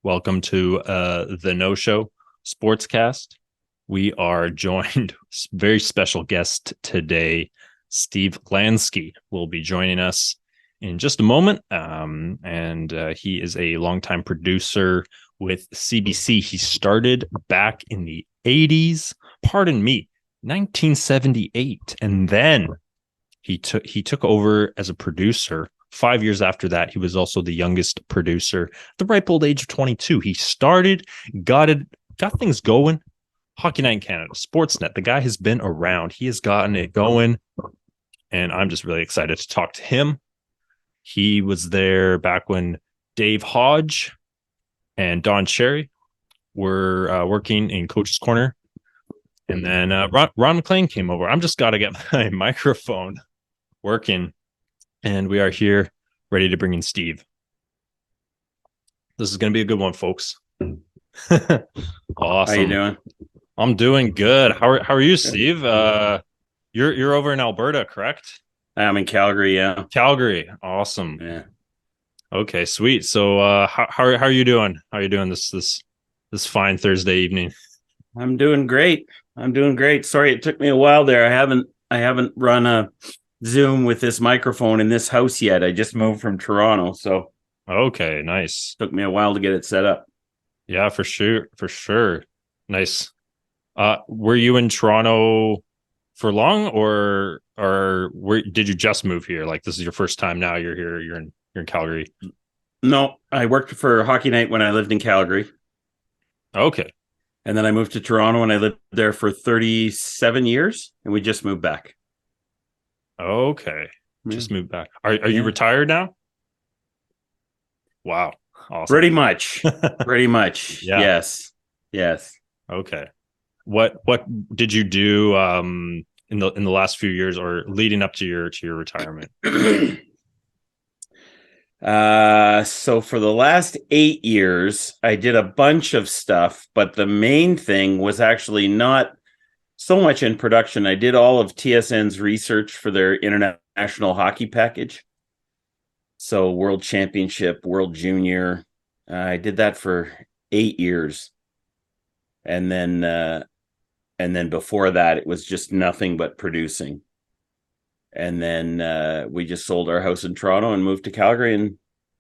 Welcome to the No Show Sportscast. We are joined, very special guest today, Steve Lansky will be joining us in just a moment. He is a longtime producer with CBC. He started back in the 80s, pardon me, 1978. And then he took over as a producer. 5 years after that, he was also the youngest producer at the ripe old age of 22. He started, got things going. Hockey Night in Canada, Sportsnet. The guy has been around. He has gotten it going. And I'm just really excited to talk to him. He was there back when Dave Hodge and Don Cherry were working in Coach's Corner. And then Ron MacLean came over. I'm just got to get my microphone working. And we are here ready to bring in Steve. This is going to be a good one, folks. Awesome. How you doing? I'm doing good. How are you, Steve? You're over in Alberta, correct? I'm in Calgary, yeah. Calgary. Awesome. Yeah. Okay, sweet. So how are you doing? How are you doing this fine Thursday evening? I'm doing great. Sorry it took me a while there. I haven't run a Zoom with this microphone in this house yet. I just moved from Toronto, so okay, nice. Took me a while to get it set up. Yeah, for sure. Nice. Were you in Toronto for long, or did you just move here? Like, this is your first time now you're here, you're in Calgary? No, I worked for Hockey Night when I lived in Calgary. Okay. And then I moved to Toronto and I lived there for 37 years and we just moved back. Okay. Just moved back. Are you retired now? Wow. Awesome. Pretty much. Yeah. Yes. Okay. What did you do in the last few years or leading up to your retirement? So for the last 8 years, I did a bunch of stuff, but the main thing was actually not so much in production. I did all of TSN's research for their international hockey package. So World Championship, World Junior. I did that for 8 years. And then before that, it was just nothing but producing. And then we just sold our house in Toronto and moved to Calgary, and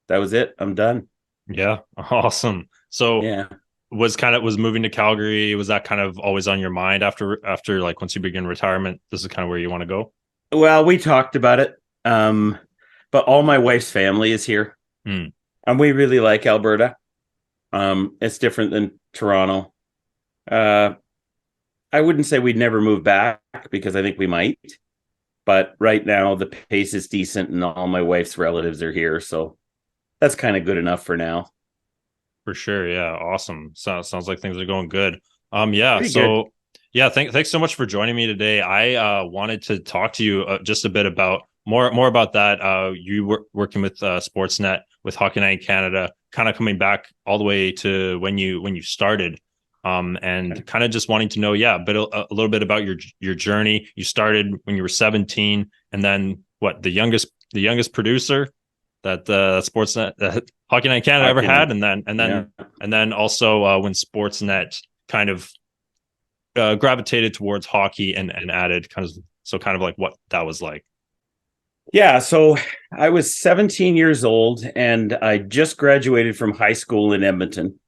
that was it. I'm done. Yeah. Awesome. So yeah. Was moving to Calgary, was that kind of always on your mind after like once you begin retirement, this is kind of where you want to go? Well, we talked about it. But all my wife's family is here. And we really like Alberta. It's different than Toronto. I wouldn't say we'd never move back because I think we might. But right now the pace is decent and all my wife's relatives are here. So that's kind of good enough for now. For sure. Yeah. Awesome. Sounds like things are going good. Yeah. Pretty so good. Yeah, thanks so much for joining me today. I wanted to talk to you just a bit about more about that. You were working with Sportsnet with Hockey Night in Canada, kind of coming back all the way to when you started. And kind of just wanting to know, a little bit about your journey. You started when you were 17, and then what, the youngest producer that Sportsnet, Hockey Night in Canada ever had, and then also when Sportsnet kind of gravitated towards hockey and added kind of like what that was like. Yeah, so I was 17 years old and I just graduated from high school in Edmonton.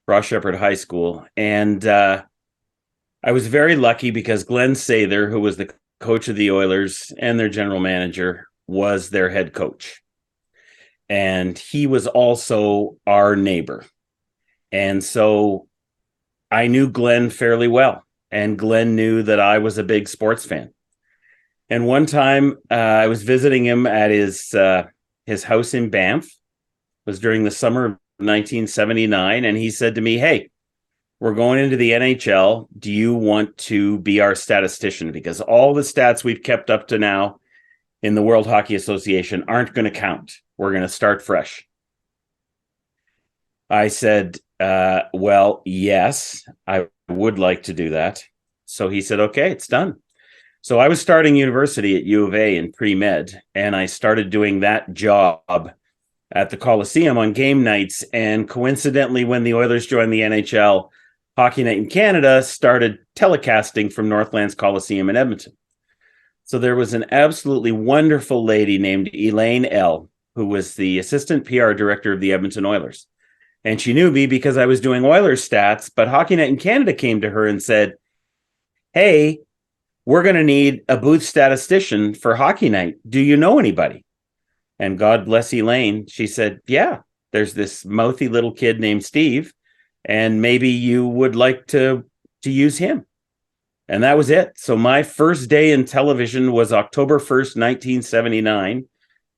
Ross Shepherd High School. And I was very lucky because Glenn Sather, who was the coach of the Oilers and their general manager, was their head coach. And he was also our neighbor. And so I knew Glenn fairly well. And Glenn knew that I was a big sports fan. And one time I was visiting him at his house in Banff. It was during the summer of 1979, and he said to me, "Hey, we're going into the NHL. Do you want to be our statistician? Because all the stats we've kept up to now in the World Hockey Association aren't going to count. We're going to start fresh." I said, well, yes, I would like to do that. So he said, okay, it's done. So I was starting university at U of A in pre-med, and I started doing that job at the Coliseum on game nights. And coincidentally, when the Oilers joined the NHL, Hockey Night in Canada started telecasting from Northlands Coliseum in Edmonton. So there was an absolutely wonderful lady named Elaine L., who was the assistant PR director of the Edmonton Oilers. And she knew me because I was doing Oilers stats, but Hockey Night in Canada came to her and said, hey, we're going to need a booth statistician for Hockey Night. Do you know anybody? And God bless Elaine, she said, yeah, there's this mouthy little kid named Steve, and maybe you would like to use him. And that was it. So my first day in television was October 1st, 1979.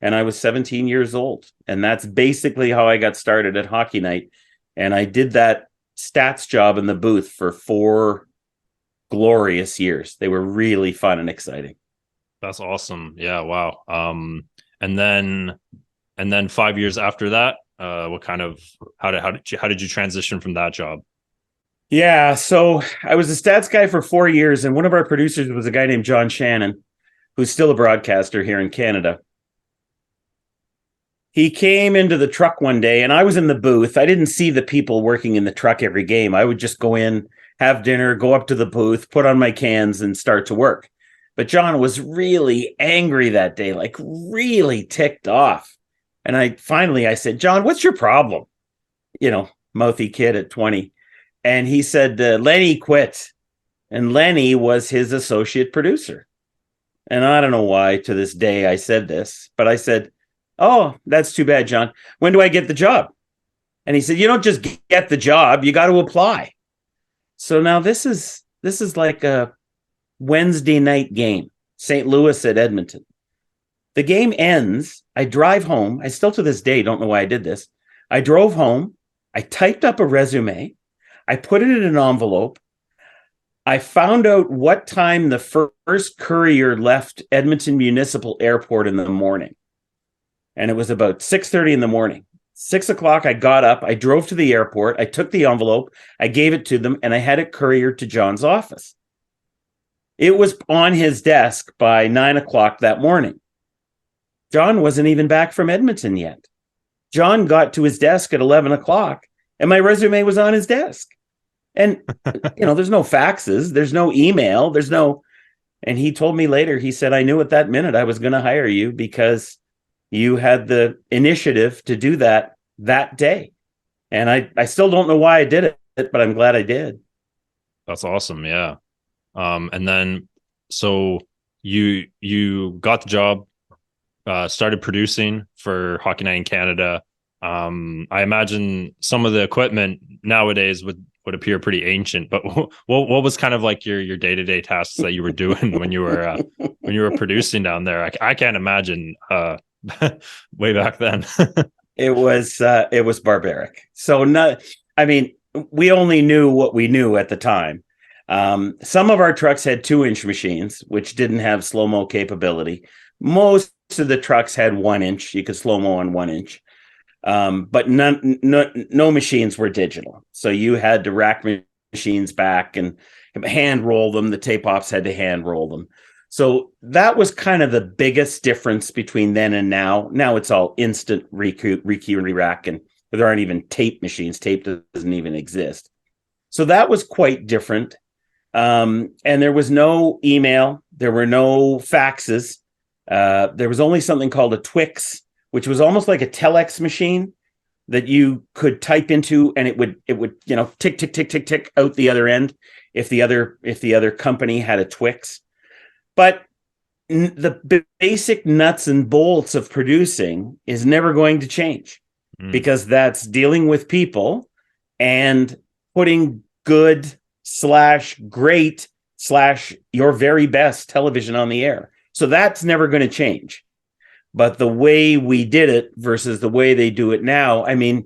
And I was 17 years old. And that's basically how I got started at Hockey Night. And I did that stats job in the booth for 4 glorious years. They were really fun and exciting. That's awesome. Yeah. Wow. And then 5 years after that, how did you transition from that job? Yeah. So I was a stats guy for 4 years. And one of our producers was a guy named John Shannon, who's still a broadcaster here in Canada. He came into the truck one day and I was in the booth. I didn't see the people working in the truck every game. I would just go in, have dinner, go up to the booth, put on my cans and start to work. But John was really angry that day, like really ticked off. And I said, John, what's your problem? Mouthy kid at 20. And he said, Lenny quit. And Lenny was his associate producer. And I don't know why to this day I said this, but I said, oh, that's too bad, John. When do I get the job? And he said, you don't just get the job, you got to apply. So now this is like a Wednesday night game, St. Louis at Edmonton. The game ends. I drive home. I still to this day don't know why I did this. I drove home. I typed up a resume. I put it in an envelope. I found out what time the first courier left Edmonton Municipal Airport in the morning. And it was about 6:30 in the morning. 6 o'clock, I got up. I drove to the airport. I took the envelope. I gave it to them, and I had it couriered to John's office. It was on his desk by 9 o'clock that morning. John wasn't even back from Edmonton yet. John got to his desk at 11 o'clock, and my resume was on his desk. And, there's no faxes. There's no email. And he told me later, he said, I knew at that minute I was going to hire you because you had the initiative to do that day. And I still don't know why I did it, but I'm glad I did. That's awesome. Yeah. And then, so you got the job, started producing for Hockey Night in Canada. I imagine some of the equipment nowadays would appear pretty ancient, but what was kind of like your day-to-day tasks that you were doing when you were producing down there? I can't imagine, way back then. It was barbaric. So we only knew what we knew at the time. Some of our trucks had 2-inch machines, which didn't have slow-mo capability. Most of the trucks had 1-inch. You could slow-mo on 1-inch. But no machines were digital. So you had to rack machines back and hand roll them. The tape offs had to hand roll them. So that was kind of the biggest difference between then and now. Now it's all instant recue and re-rack, and there aren't even tape machines. Tape doesn't even exist. So that was quite different. And there was no email. There were no faxes. There was only something called a Twix, which was almost like a telex machine that you could type into, and it would tick, tick, tick, tick, tick out the other end if the other company had a Twix. But the basic nuts and bolts of producing is never going to change, because that's dealing with people and putting good / great / your very best television on the air. So that's never going to change. But the way we did it versus the way they do it now, I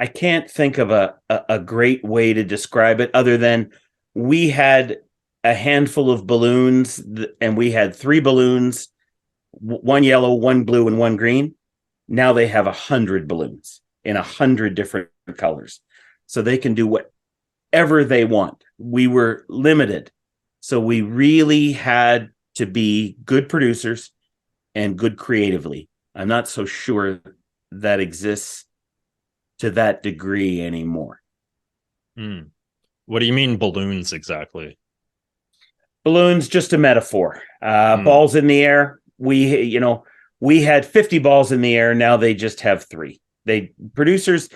can't think of a great way to describe it other than we had a handful of balloons, and we had 3 balloons, 1 yellow, 1 blue, and 1 green. Now they have 100 balloons in 100 different colors. So they can do whatever they want. We were limited. So we really had to be good producers and good creatively I'm not so sure that exists to that degree anymore. Hmm. What do you mean balloons exactly? Balloons, just a metaphor. Hmm. Balls in the air. We had 50 balls in the air. Now they just have 3. Producers,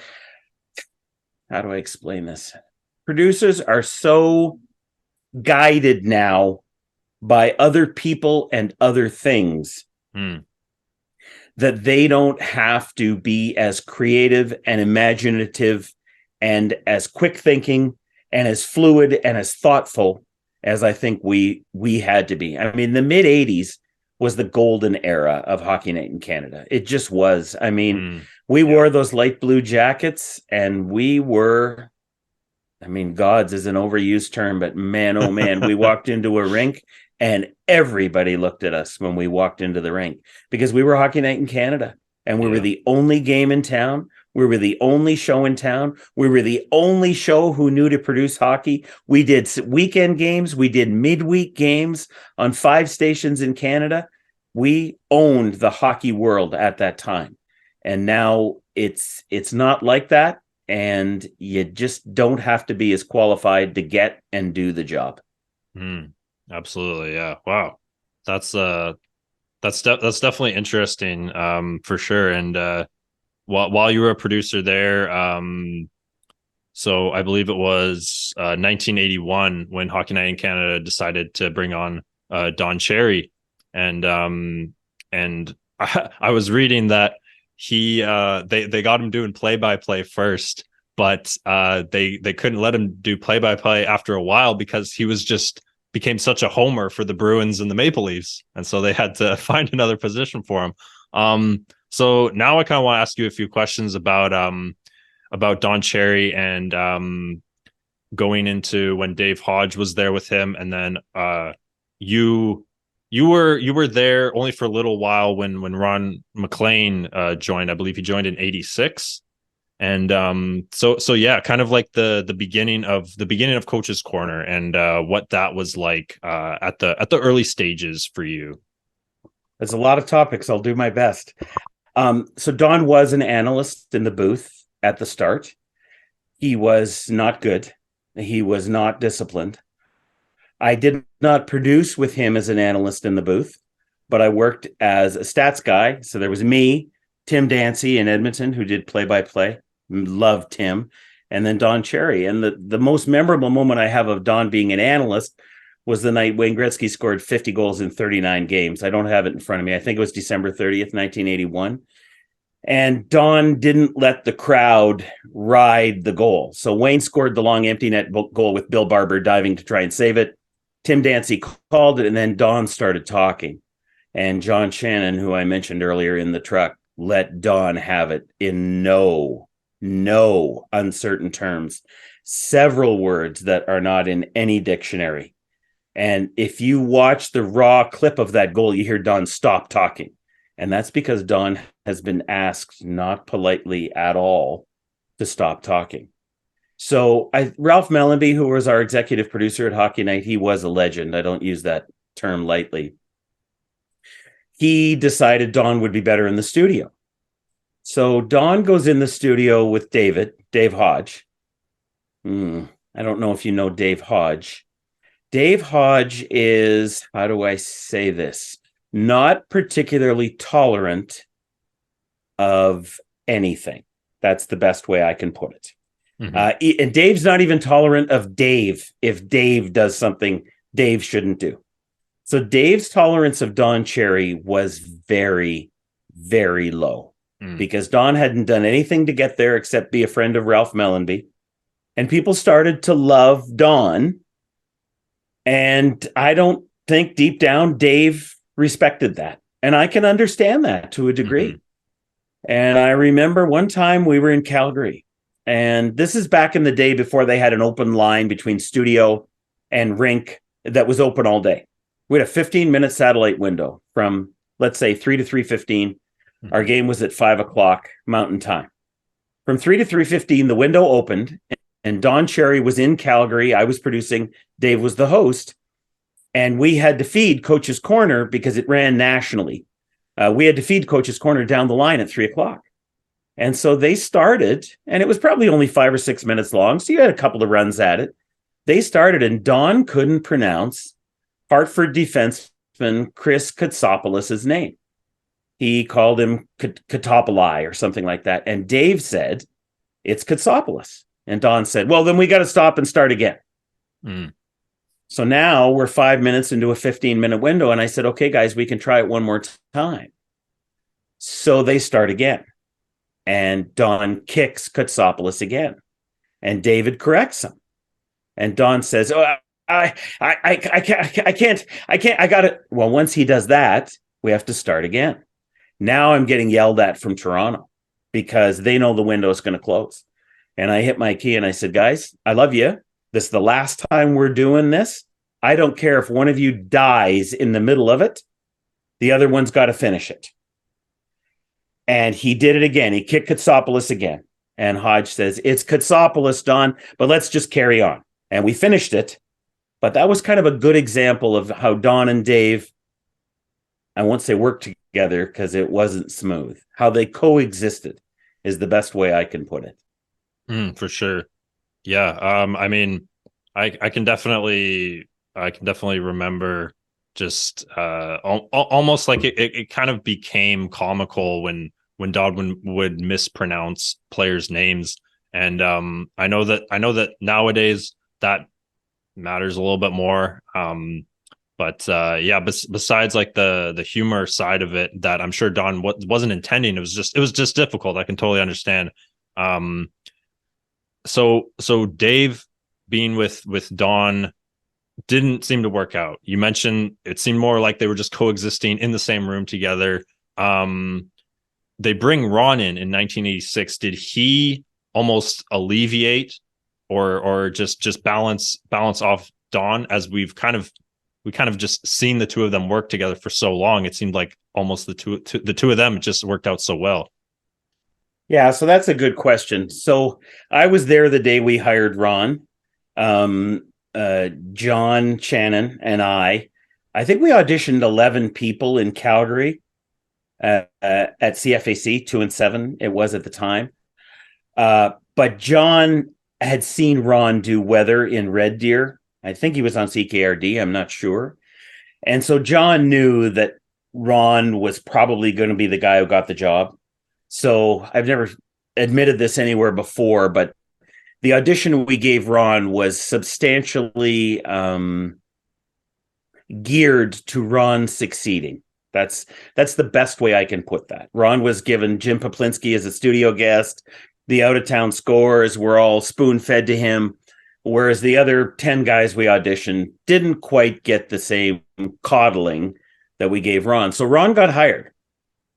how do I explain this? Producers are so guided now by other people and other things Hmm. that they don't have to be as creative and imaginative and as quick thinking and as fluid and as thoughtful as I think we had to be. I mean, the mid 80s was the golden era of Hockey Night in Canada. It just was. I mean, Hmm. we Yeah. wore those light blue jackets and we were, I mean, gods is an overused term, but man, oh man, we walked into a rink and everybody looked at us when we walked into the rink because we were Hockey Night in Canada and we were Yeah. the only game in town. We were the only show in town. We were the only show who knew to produce hockey. We did weekend games. We did midweek games on 5 stations in Canada. We owned the hockey world at that time. And now it's not like that. And you just don't have to be as qualified to get and do the job. Hmm. Absolutely. Yeah. Wow. That's definitely interesting. For sure. And while you were a producer there, so I believe it was 1981 when Hockey Night in Canada decided to bring on Don Cherry, and I was reading that they got him doing play by play first, but they couldn't let him do play by play after a while because he was just became such a homer for the Bruins and the Maple Leafs, and so they had to find another position for him. So now I kind of want to ask you a few questions about Don Cherry and going into when Dave Hodge was there with him, and then you you were there only for a little while when Ron MacLean joined. I believe he joined in '86, and so yeah, kind of like the beginning of Coach's Corner and what that was like at the early stages for you. There's a lot of topics. I'll do my best. So Don was an analyst in the booth at the start. He was not good. He was not disciplined. I did not produce with him as an analyst in the booth, but I worked as a stats guy. So there was me, Tim Dancy in Edmonton, who did play by play. Loved Tim. And then Don Cherry. And the most memorable moment I have of Don being an analyst was the night Wayne Gretzky scored 50 goals in 39 games. I don't have it in front of me. I think it was December 30th, 1981. And Don didn't let the crowd ride the goal. So Wayne scored the long empty net goal with Bill Barber diving to try and save it. Tim Dancy called it, and then Don started talking. And John Shannon, who I mentioned earlier in the truck, let Don have it in no uncertain terms. Several words that are not in any dictionary. And if you watch the raw clip of that goal, you hear Don stop talking. And that's because Don has been asked, not politely at all, to stop talking. So Ralph Mellenby, who was our executive producer at Hockey Night, he was a legend. I don't use that term lightly. He decided Don would be better in the studio. So Don goes in the studio with Dave Hodge. I don't know if you know Dave Hodge. Dave Hodge is, how do I say this? Not particularly tolerant of anything. That's the best way I can put it. Mm-hmm. And Dave's not even tolerant of Dave if Dave does something Dave shouldn't do. So Dave's tolerance of Don Cherry was very, very low because Don hadn't done anything to get there except be a friend of Ralph Mellenby. And people started to love Don. And I don't think deep down Dave respected that. And I can understand that to a degree. Mm-hmm. And I remember one time we were in Calgary. And this is back in the day before they had an open line between studio and rink that was open all day. We had a 15-minute satellite window from, let's say, 3 to 3:15. Mm-hmm. Our game was at 5 o'clock Mountain Time. From 3 to 3:15, the window opened, and Don Cherry was in Calgary. I was producing. Dave was the host. And we had to feed Coach's Corner because it ran nationally. we had to feed Coach's Corner down the line at 3:00. And so they started, and it was probably only 5 or 6 minutes long. So you had a couple of runs at it. They started, and Don couldn't pronounce Hartford defenseman Chris Kostopolous' name. He called him Kostopolous or something like that. And Dave said, it's Kostopolous. And Don said, well, then we got to stop and start again. Mm. So now we're 5 minutes into a 15-minute window. And I said, okay, guys, we can try it one more time. So they start again. And Don kicks Kostopolous again. And David corrects him. And Don says, oh, I can't, I got it. Well, once he does that, we have to start again. Now I'm getting yelled at from Toronto because they know the window is going to close. And I hit my key and I said, guys, I love you. This is the last time we're doing this. I don't care if one of you dies in the middle of it. The other one's got to finish it. And he did it again. He kicked Kostopolous again. And Hodge says, it's Kostopolous, Don, but let's just carry on. And we finished it. But that was kind of a good example of how Don and Dave, I won't say worked together because it wasn't smooth. How they coexisted is the best way I can put it. For sure. Yeah. I mean, I can definitely remember just almost like it kind of became comical when Don would mispronounce players' names. And I know that nowadays that matters a little bit more. But besides like the humor side of it, that I'm sure Don wasn't intending. It was just difficult. I can totally understand. So Dave being with Don didn't seem to work out. You mentioned it seemed more like they were just coexisting in the same room together. They bring Ron in 1986. Did he almost alleviate or just balance off Don, as we kind of just seen the two of them work together for so long? It seemed like almost the two of them just worked out so well. Yeah, so that's a good question. So I was there the day we hired Ron. John Shannon and I think we auditioned 11 people in Calgary at CFAC 2 and 7. It was at the time. But John had seen Ron do weather in Red Deer. I think he was on CKRD. I'm not sure. And so John knew that Ron was probably going to be the guy who got the job. So I've never admitted this anywhere before, but the audition we gave Ron was substantially geared to Ron succeeding. That's the best way I can put that. Ron was given Jim Poplinski as a studio guest. The out-of-town scores were all spoon-fed to him, whereas the other 10 guys we auditioned didn't quite get the same coddling that we gave Ron. So Ron got hired.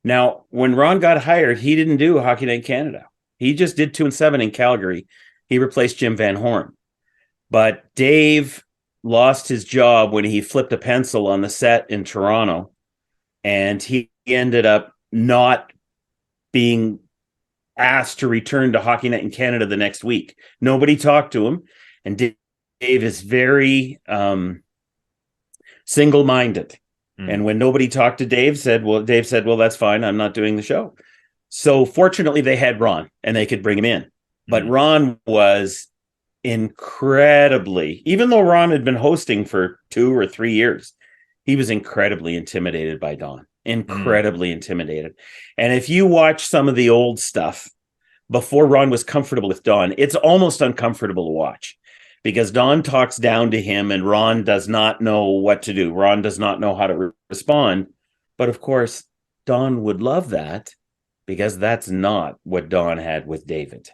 Now, when Ron got hired, he didn't do Hockey Night in Canada. He just did 2 and 7 in Calgary. He replaced Jim Van Horn. But Dave lost his job when he flipped a pencil on the set in Toronto. And he ended up not being asked to return to Hockey Night in Canada the next week. Nobody talked to him. And Dave is very single-minded. And when nobody talked to Dave said, well, that's fine. I'm not doing the show. So fortunately they had Ron and they could bring him in. But Ron was incredibly, even though Ron had been hosting for 2 or 3 years, he was incredibly intimidated by Don. Incredibly intimidated. And if you watch some of the old stuff before Ron was comfortable with Don, it's almost uncomfortable to watch. Because Don talks down to him and Ron does not know what to do. Ron does not know how to respond. But of course, Don would love that because that's not what Don had with David.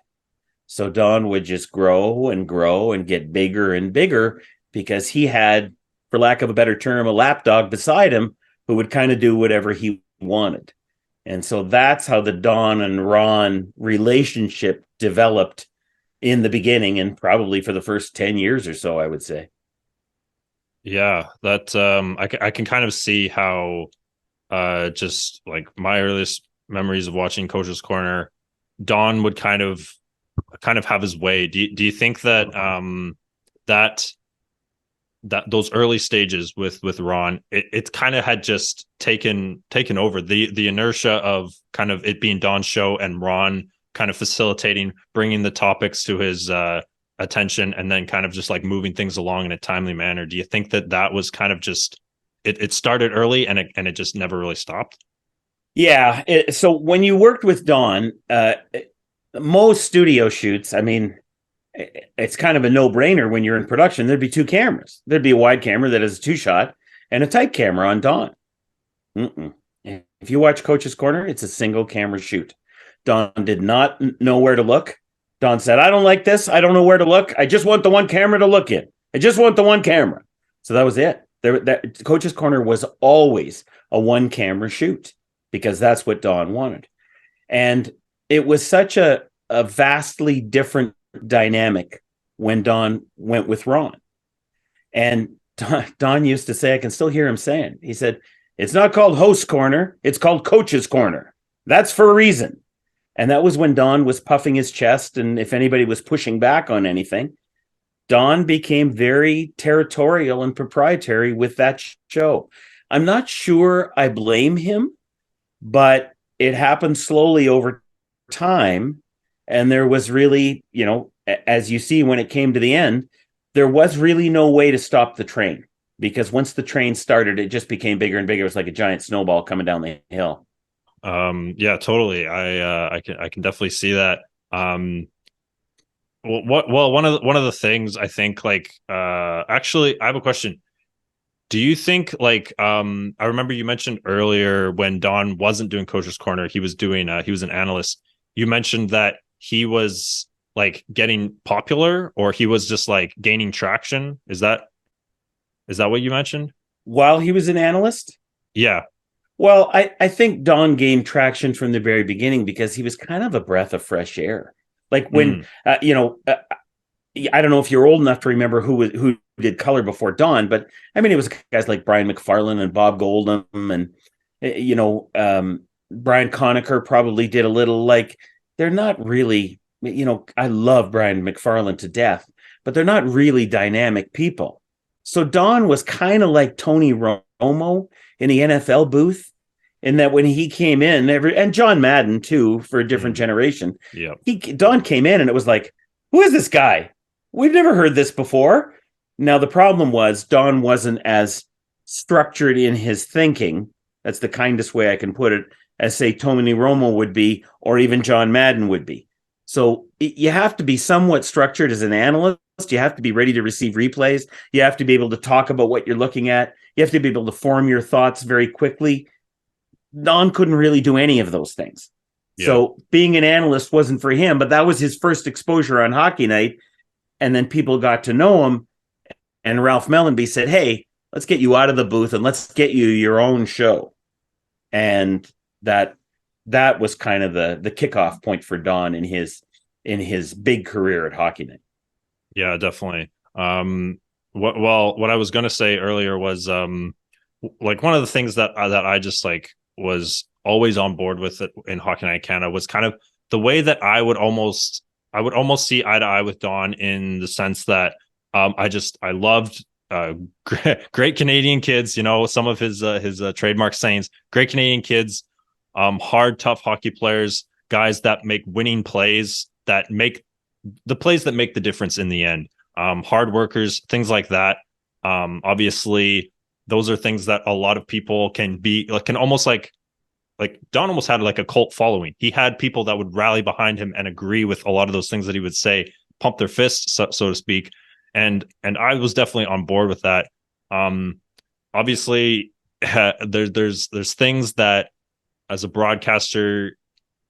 So Don would just grow and grow and get bigger and bigger because he had, for lack of a better term, a lapdog beside him who would kind of do whatever he wanted. And so that's how the Don and Ron relationship developed in the beginning, and probably for the first 10 years or so, I would say. Yeah, that I can kind of see how just like my earliest memories of watching Coach's Corner, Don would kind of have his way. Do you think that that that those early stages with Ron, it kind of had just taken over the inertia of kind of it being Don's show and Ron kind of facilitating, bringing the topics to his attention, and then kind of just like moving things along in a timely manner. Do you think that was kind of just it started early and it just never really stopped? Yeah. So when you worked with Don, most studio shoots, I mean, it's kind of a no-brainer when you're in production. There'd be two cameras. There'd be a wide camera that is a two-shot and a tight camera on Don. If you watch Coach's Corner, it's a single camera shoot. Don did not know where to look. Don said, I don't like this. I don't know where to look. I just want the one camera to look in. I just want the one camera. So that was it. Coach's Corner was always a one camera shoot because that's what Don wanted. And it was such a vastly different dynamic when Don went with Ron. And Don used to say, I can still hear him saying, he said, it's not called Host Corner. It's called Coach's Corner. That's for a reason. And that was when Don was puffing his chest. And if anybody was pushing back on anything, Don became very territorial and proprietary with that show. I'm not sure I blame him, but it happened slowly over time. And there was really, as you see, when it came to the end, there was really no way to stop the train, because once the train started, it just became bigger and bigger. It was like a giant snowball coming down the hill. Yeah, totally. I can definitely see that. One of the things I think, actually, I have a question. Do you think I remember you mentioned earlier when Don wasn't doing Coach's Corner, he was an analyst. You mentioned that he was like getting popular, or he was just like gaining traction. Is that what you mentioned? While he was an analyst? Yeah. Well, I think Don gained traction from the very beginning because he was kind of a breath of fresh air. Like when, I don't know if you're old enough to remember who did color before Don, but I mean, it was guys like Brian McFarlane and Bob Goldham and, Brian Conacher probably did a little. Like, they're not really, I love Brian McFarlane to death, but they're not really dynamic people. So Don was kind of like Tony Romo in the NFL booth, in that when he came in, and John Madden too, for a different generation. Yeah. Don came in and it was like, who is this guy? We've never heard this before. Now, the problem was Don wasn't as structured in his thinking. That's the kindest way I can put it, as say Tony Romo would be, or even John Madden would be. So you have to be somewhat structured as an analyst. You have to be ready to receive replays. You have to be able to talk about what you're looking at. You have to be able to form your thoughts very quickly. Don couldn't really do any of those things. Yeah. So being an analyst wasn't for him, but that was his first exposure on Hockey Night. And then people got to know him. And Ralph Mellenby said, hey, let's get you out of the booth and let's get you your own show. And that was kind of the kickoff point for Don in his big career at Hockey Night. Yeah, definitely. What I was going to say earlier was like one of the things that I just like was always on board with it in Hockey Night Canada was kind of the way that I would almost see eye to eye with Don, in the sense that I loved great Canadian kids, some of his trademark sayings, great Canadian kids, hard, tough hockey players, guys that make winning plays, that make the plays that make the difference in the end, hard workers, things like that. Obviously, those are things that a lot of people can almost like Don almost had like a cult following. He had people that would rally behind him and agree with a lot of those things that he would say, pump their fists, so to speak. And I was definitely on board with that. Obviously, there's things that as a broadcaster,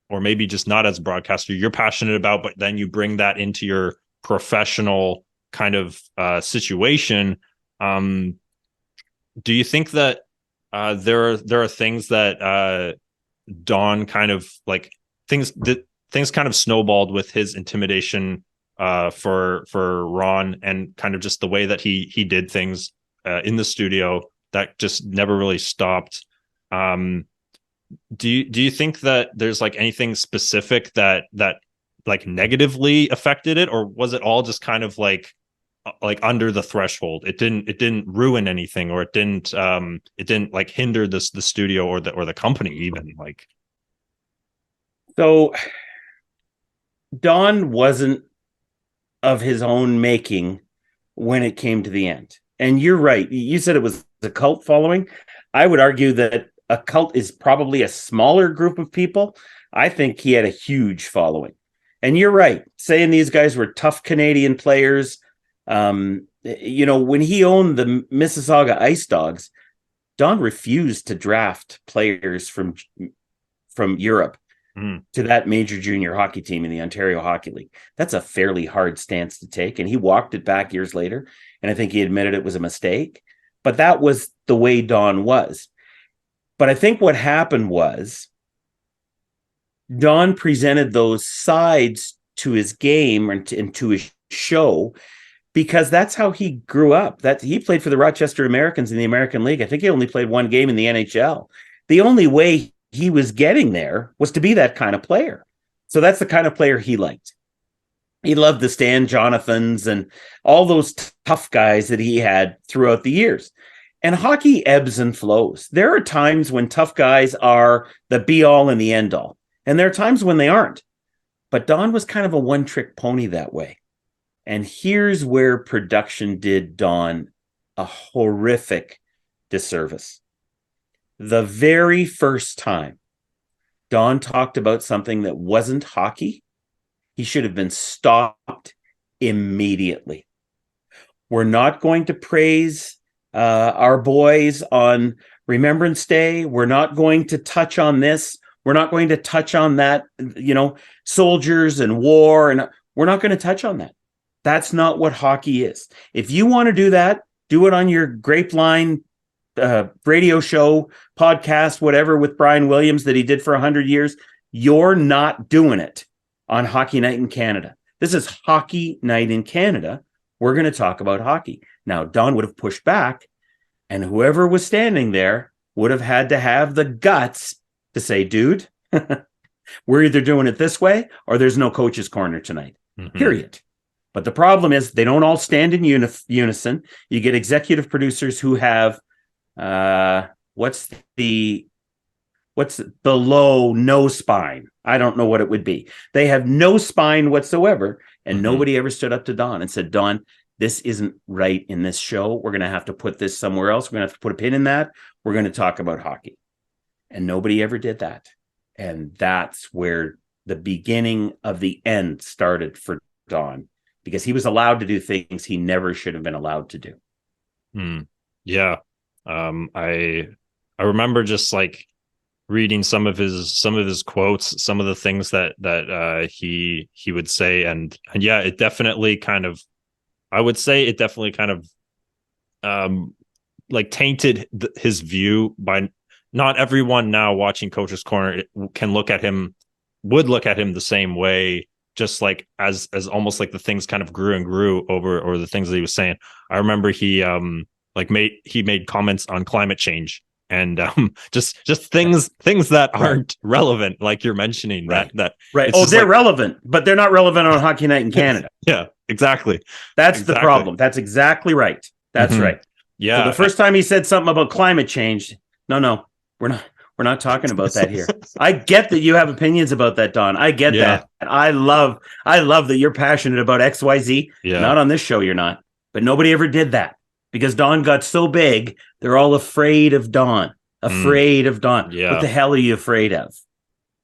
or maybe just not as a broadcaster, you're passionate about, but then you bring that into your professional kind of situation. Do you think that there are things that Don kind of like things kind of snowballed with his intimidation for Ron, and kind of just the way that he did things in the studio that just never really stopped? Do you think that there's like anything specific that like negatively affected it, or was it all just kind of like like under the threshold. It didn't ruin anything, or it didn't like hinder the studio or the company even. Like, So Don wasn't of his own making when it came to the end. And you're right. You said it was a cult following. I would argue that a cult is probably a smaller group of people. I think he had a huge following. And you're right, saying these guys were tough Canadian players. When he owned the Mississauga Ice Dogs, Don refused to draft players from Europe to that major junior hockey team in the Ontario Hockey League. That's a fairly hard stance to take. And he walked it back years later. And I think he admitted it was a mistake. But that was the way Don was. But I think what happened was Don presented those sides to his game and to his show, because that's how he grew up. That he played for the Rochester Americans in the American League. I think he only played one game in the NHL. The only way he was getting there was to be that kind of player. So that's the kind of player he liked. He loved the Stan Jonathans and all those tough guys that he had throughout the years. And hockey ebbs and flows. There are times when tough guys are the be-all and the end-all. And there are times when they aren't. But Don was kind of a one-trick pony that way. And here's where production did Don a horrific disservice. The very first time Don talked about something that wasn't hockey, he should have been stopped immediately. We're not going to praise our boys on Remembrance Day. We're not going to touch on this. We're not going to touch on that, soldiers and war. And we're not going to touch on that. That's not what hockey is. If you want to do that, do it on your Grapeline radio show, podcast, whatever, with Brian Williams that he did for 100 years. You're not doing it on Hockey Night in Canada. This is Hockey Night in Canada. We're going to talk about hockey. Now, Don would have pushed back, and whoever was standing there would have had to have the guts to say, dude, we're either doing it this way or there's no coach's corner tonight, period. But the problem is they don't all stand in unison. You get executive producers who have what's below no spine? I don't know what it would be. They have no spine whatsoever. And nobody ever stood up to Don and said, Don, this isn't right in this show. We're going to have to put this somewhere else. We're going to have to put a pin in that. We're going to talk about hockey. And nobody ever did that. And that's where the beginning of the end started for Don, because he was allowed to do things he never should have been allowed to do. Yeah. I remember just like reading some of his quotes, some of the things that he would say, and yeah, it definitely kind of, I would say it definitely kind of like tainted his view. By not everyone now watching Coach's Corner would look at him the same way, just like as almost like the things kind of grew and grew over, or the things that he was saying. I remember he made comments on climate change and just things that aren't relevant, like you're mentioning. Right. That Oh, they're relevant, but they're not relevant on Hockey Night in Canada. Yeah, exactly. That's the problem. That's exactly right. That's right. Yeah. So the first time he said something about climate change, no, we're not talking about that here. I get that you have opinions about that, Don. I get that. And I love that you're passionate about XYZ. Yeah. Not on this show, you're not. But nobody ever did that, because Don got so big, they're all afraid of Don. Afraid of Don. Yeah. What the hell are you afraid of?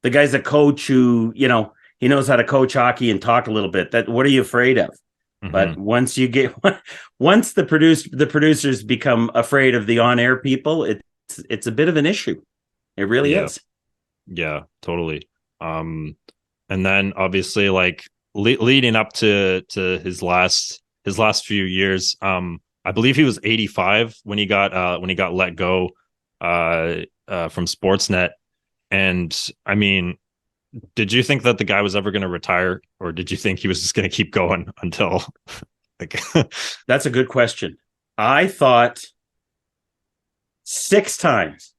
The guy's a coach who, he knows how to coach hockey and talk a little bit. What are you afraid of? But once the producers become afraid of the on-air people, it's a bit of an issue. It really is. Yeah, totally. And then obviously, like leading up to his last few years, I believe he was 85 when he got let go from Sportsnet. And I mean, did you think that the guy was ever going to retire, or did you think he was just going to keep going until like? That's a good question. I thought 6 times.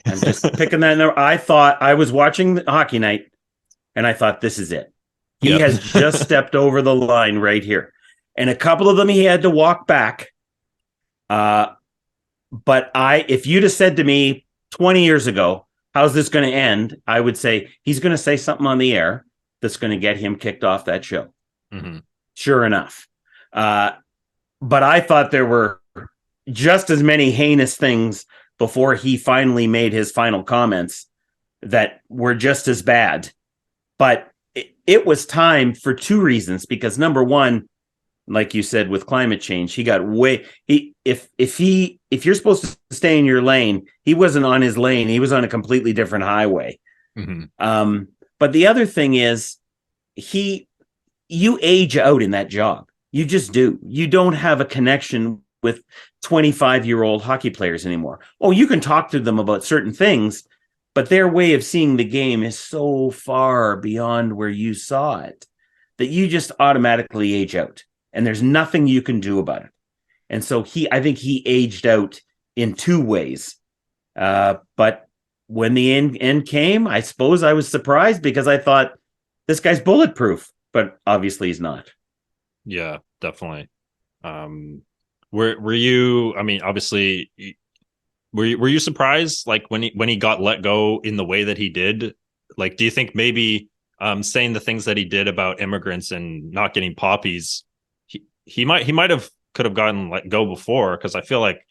I'm just picking that number. I thought, I was watching Hockey Night and I thought, this is it. He has just stepped over the line right here. and a couple of them he had to walk back. But if you'd have said to me 20 years ago, how's this going to end? I would say he's going to say something on the air that's going to get him kicked off that show. Mm-hmm. Sure enough. But I thought there were just as many heinous things before he finally made his final comments that were just as bad. But it was time for two reasons, because number one, like you said, with climate change, he got if you're supposed to stay in your lane, he wasn't on his lane. He was on a completely different highway. Mm-hmm. But the other thing is you age out in that job. You just do. You don't have a connection with 25-year-old hockey players anymore. Oh, you can talk to them about certain things, but their way of seeing the game is so far beyond where you saw it that you just automatically age out. And there's nothing you can do about it. And so I think he aged out in two ways. But when the end came, I suppose I was surprised, because I thought this guy's bulletproof, but obviously he's not. Yeah, definitely. Were you, I mean, obviously, were you surprised, like, when he got let go in the way that he did? Like, do you think maybe saying the things that he did about immigrants and not getting poppies, he could have gotten let go before? Because I feel like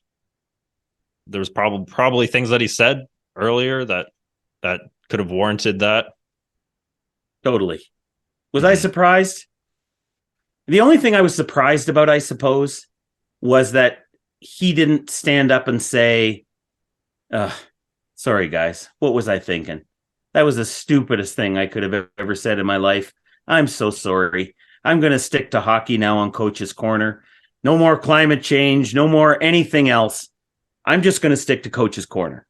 there was probably things that he said earlier that could have warranted that. Totally. Was I surprised? The only thing I was surprised about, I suppose, was that he didn't stand up and say, sorry, guys, what was I thinking? That was the stupidest thing I could have ever said in my life. I'm so sorry. I'm going to stick to hockey now on Coach's Corner. No more climate change, no more anything else. I'm just going to stick to Coach's Corner.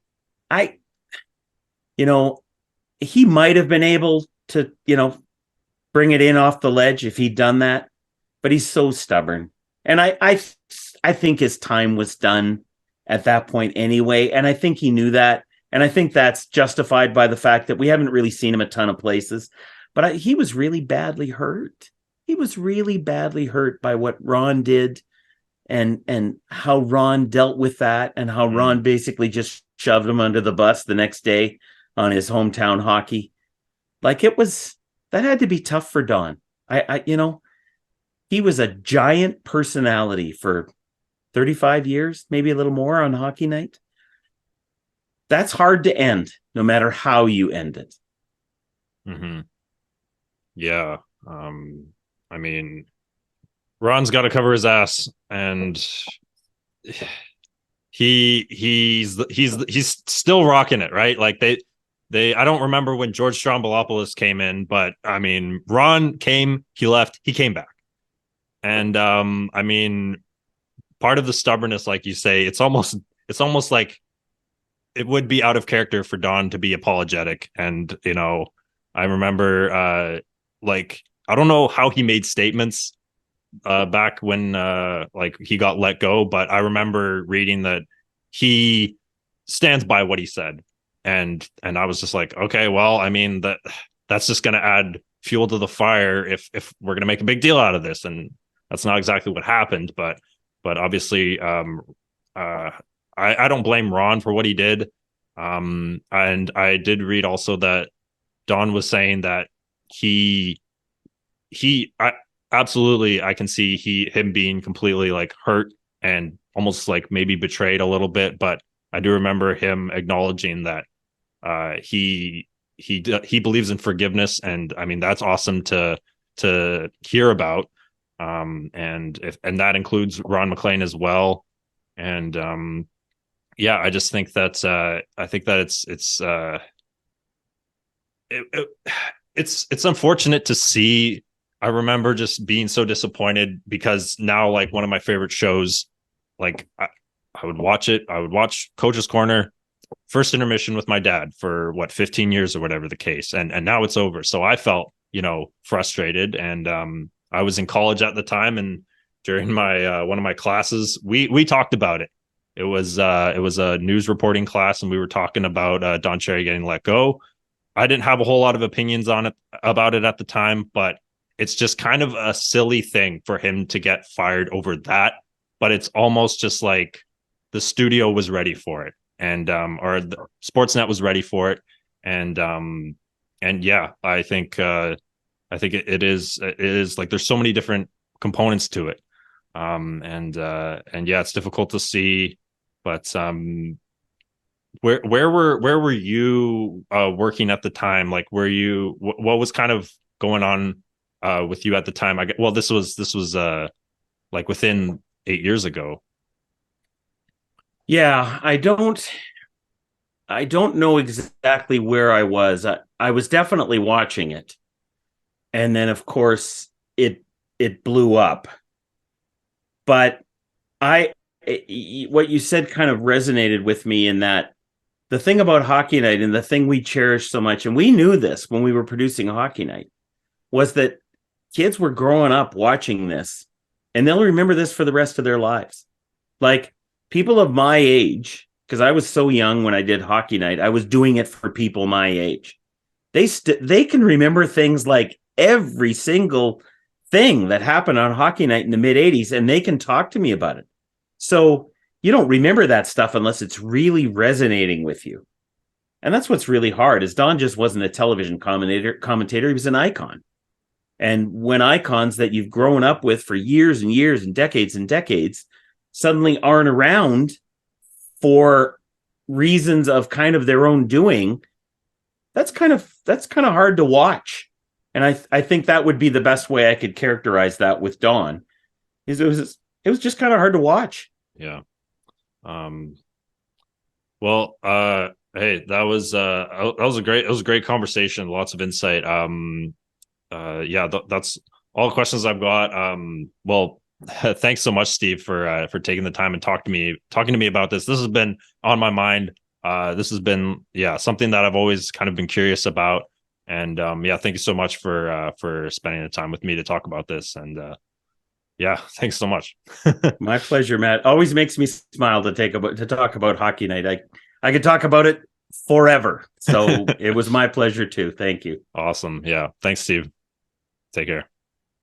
He might have been able to, bring it in off the ledge if he'd done that, but he's so stubborn. And I think his time was done at that point anyway. And I think he knew that. And I think that's justified by the fact that we haven't really seen him a ton of places, but he was really badly hurt. He was really badly hurt by what Ron did, and how Ron dealt with that, and how Ron basically just shoved him under the bus the next day on his hometown hockey. Like, that had to be tough for Don. He was a giant personality for 35 years, maybe a little more on Hockey Night. That's hard to end, no matter how you end it. Mm-hmm. Yeah. I mean, Ron's got to cover his ass, and he's still rocking it, right? Like I don't remember when George Stroumboulopoulos came in, but I mean, Ron came, he left, he came back. And I mean, part of the stubbornness, like you say, it's almost like it would be out of character for Don to be apologetic. And, I remember I don't know how he made statements back when he got let go, but I remember reading that he stands by what he said. And I was just like, okay, well, I mean, that's just going to add fuel to the fire if we're going to make a big deal out of this. And that's not exactly what happened, but obviously, I don't blame Ron for what he did. And I did read also that Don was saying that I absolutely, I can see him being completely like hurt and almost like maybe betrayed a little bit, but I do remember him acknowledging that he believes in forgiveness, and I mean, that's awesome to hear about. And that includes Ron MacLean as well. And yeah, I just think that it's unfortunate to see. I remember just being so disappointed, because now, like, one of my favorite shows, like I would watch it. I would watch Coach's Corner, first intermission with my dad for 15 years or whatever the case. And now it's over. So I felt, frustrated. And I was in college at the time, and during my one of my classes, we talked about it. It was a news reporting class, and we were talking about Don Cherry getting let go. I didn't have a whole lot of opinions about it at the time, but it's just kind of a silly thing for him to get fired over that. But it's almost just like the studio was ready for it, and or the Sportsnet was ready for it, and yeah, I think it is like there's so many different components to it, and yeah, it's difficult to see, but where were you working at the time? Like, were you what was kind of going on with you at the time? This was like within 8 years ago. Yeah, I don't know exactly where I was. I was definitely watching it. And then of course it blew up. But what you said kind of resonated with me, in that the thing about Hockey Night, and the thing we cherish so much, and we knew this when we were producing a Hockey Night, was that kids were growing up watching this, and they'll remember this for the rest of their lives. Like, people of my age, because I was so young when I did Hockey Night, I was doing it for people my age. They can remember things like every single thing that happened on Hockey Night in the mid 80s, and they can talk to me about it. So you don't remember that stuff unless it's really resonating with you. And that's what's really hard, is Don just wasn't a television commentator. He was an icon. And when icons that you've grown up with for years and years and decades suddenly aren't around for reasons of kind of their own doing, that's kind of hard to watch. And I think that would be the best way I could characterize that with Don. Is it was just kind of hard to watch. Yeah. Well, hey, that was a great conversation. Lots of insight. Yeah, that's all the questions I've got. Well, thanks so much, Steve, for taking the time and talking to me about this. This has been on my mind. This has been, yeah, something that I've always kind of been curious about. And yeah, thank you so much for spending the time with me to talk about this. And yeah, thanks so much. My pleasure, Matt. Always makes me smile to talk about Hockey Night. I could talk about it forever. So it was my pleasure too. Thank you. Awesome. Yeah. Thanks, Steve. Take care.